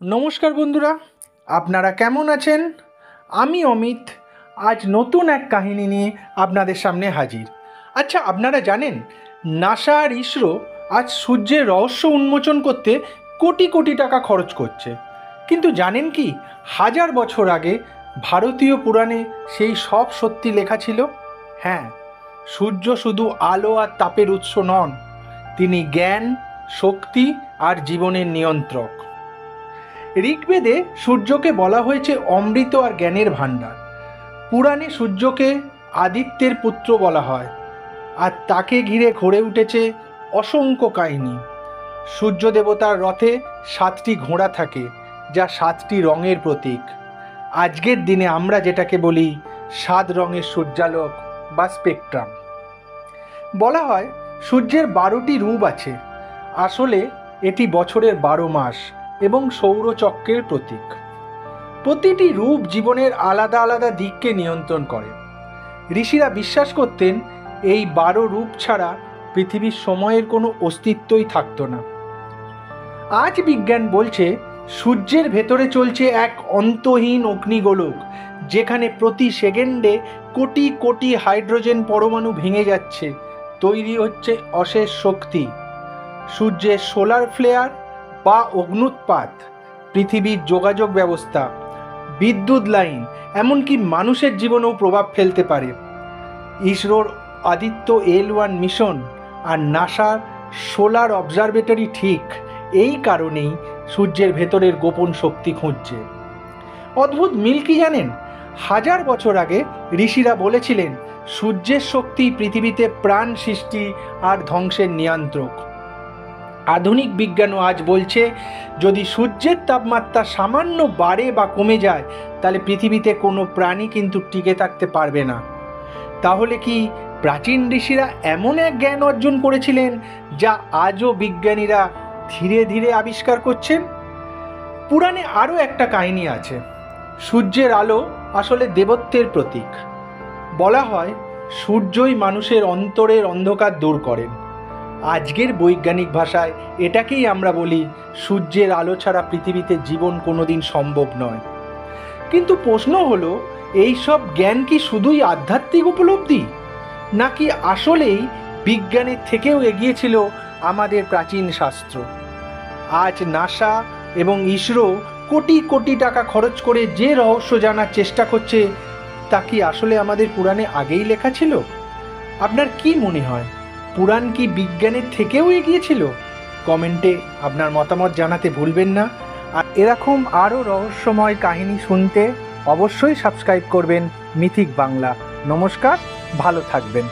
নমস্কার বন্ধুরা, আপনারা কেমন আছেন? আমি অমিত আজ নতুন এক কাহিনী নিয়ে আপনাদের সামনে হাজির। আচ্ছা, আপনারা জানেন নাসা আর ইসরো আজ সূর্যের রহস্য উন্মোচন করতে কোটি কোটি টাকা খরচ করছে। কিন্তু জানেন কি, 1000 বছর আগে ভারতীয় পুরাণে সেই সব সত্যি লেখা ছিল। হ্যাঁ, সূর্য শুধু আলো আর তাপের উৎস নন, তিনি জ্ঞান, শক্তি আর জীবনের নিয়ন্ত্রক। ঋগ্বেদে সূর্যকে বলা হয়েছে অমৃত আর জ্ঞানের ভাণ্ডার। পুরাণে সূর্যকে আদিত্যের পুত্র বলা হয়, আর তাকে ঘিরে গড়ে উঠেছে অসংখ্য কাহিনী। সূর্য দেবতার রথে 7টি ঘোড়া থাকে, যা 7টি রঙের প্রতীক। আজকের দিনে আমরা যেটাকে বলি 7 রঙের সূর্যালোক বা স্পেকট্রাম। বলা হয় সূর্যের 12টি রূপ আছে। আসলে এটি বছরের 12 মাস এবং সৌরচক্রের প্রতীক। প্রতিটি রূপ জীবনের আলাদা আলাদা দিককে নিয়ন্ত্রণ করে। ঋষিরা বিশ্বাস করতেন এই 12 রূপ ছাড়া পৃথিবীর সময়ের কোনো অস্তিত্বই থাকতো না। আজ বিজ্ঞান বলছে সূর্যের ভেতরে চলছে এক অন্তহীন অগ্নিগোলক, যেখানে প্রতি সেকেন্ডে কোটি কোটি হাইড্রোজেন পরমাণু ভেঙে যাচ্ছে, তৈরি হচ্ছে অশেষ শক্তি। সূর্যের সোলার ফ্লেয়ার বা অগ্নুৎপাত পৃথিবীর যোগাযোগ ব্যবস্থা, বিদ্যুৎ লাইন, এমনকি মানুষের জীবনেও প্রভাব ফেলতে পারে। ইসরোর আদিত্য L1 মিশন আর নাসার সোলার অবজারভেটরি ঠিক এই কারণেই সূর্যের ভেতরের গোপন শক্তি খুঁজছে। অদ্ভুত মিল কি জানেন? 1000 বছর আগে ঋষিরা বলেছিলেন সূর্যের শক্তি পৃথিবীতে প্রাণ সৃষ্টি আর ধ্বংসের নিয়ন্ত্রক। আধুনিক বিজ্ঞানও আজ বলছে যদি সূর্যের তাপমাত্রা সামান্য বাড়ে বা কমে যায়, তাহলে পৃথিবীতে কোনো প্রাণী কিন্তু টিকে থাকতে পারবে না। তাহলে কি প্রাচীন ঋষিরা এমন এক জ্ঞান অর্জন করেছিলেন যা আজও বিজ্ঞানীরা ধীরে ধীরে আবিষ্কার করছেন? পুরাণে আরও একটা কাহিনী আছে। সূর্যের আলো আসলে দেবত্বের প্রতীক। বলা হয় সূর্যই মানুষের অন্তরের অন্ধকার দূর করেন। আজকের বৈজ্ঞানিক ভাষায় এটাকেই আমরা বলি সূর্যের আলো ছাড়া পৃথিবীতে জীবন কোনোদিন সম্ভব নয়। কিন্তু প্রশ্ন হলো, এই সব জ্ঞান কি শুধুই আধ্যাত্মিক উপলব্ধি, নাকি আসলেই বিজ্ঞানের থেকেও এগিয়ে ছিল আমাদের প্রাচীন শাস্ত্র? আজ নাসা এবং ইসরো কোটি কোটি টাকা খরচ করে যে রহস্য জানার চেষ্টা করছে, তা কি আসলে আমাদের পুরাণে আগেই লেখা ছিল? আপনার কি মনে হয়, পুরাণ কি বিজ্ঞানের থেকেও এগিয়ে ছিল? কমেন্টে আপনার মতামত জানাতে ভুলবেন না। আর এরকম আরও রহস্যময় কাহিনী শুনতে অবশ্যই সাবস্ক্রাইব করবেন মিথিক বাংলা। নমস্কার, ভালো থাকবেন।